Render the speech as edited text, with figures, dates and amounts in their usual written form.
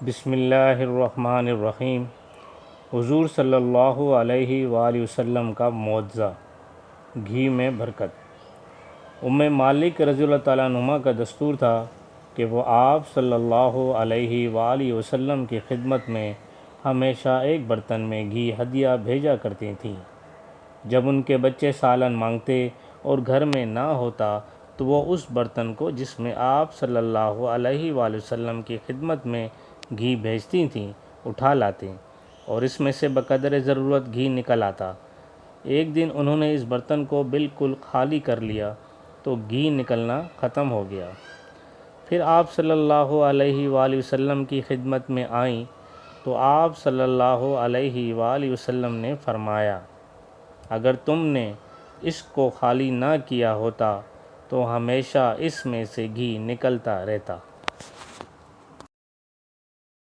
بسم اللہ الرحمن الرحیم۔ حضور صلی اللہ علیہ وآلہ وسلم کا معجزہ، گھی میں برکت۔ مالک رضی اللہ تعالیٰ عنہ کا دستور تھا کہ وہ آپ صلی اللہ علیہ وآلہ وسلم کی خدمت میں ہمیشہ ایک برتن میں گھی ہدیہ بھیجا کرتی تھیں۔ جب ان کے بچے سالن مانگتے اور گھر میں نہ ہوتا تو وہ اس برتن کو جس میں آپ صلی اللہ علیہ وآلہ وسلم کی خدمت میں گھی بھیجتی تھیں اٹھا لاتے اور اس میں سے بقدر ضرورت گھی نکل آتا۔ ایک دن انہوں نے اس برتن کو بالکل خالی کر لیا تو گھی نکلنا ختم ہو گیا۔ پھر آپ صلی اللہ علیہ وآلہ وسلم کی خدمت میں آئیں تو آپ صلی اللہ علیہ وآلہ وسلم نے فرمایا، اگر تم نے اس کو خالی نہ کیا ہوتا تو ہمیشہ اس میں سے گھی نکلتا رہتا۔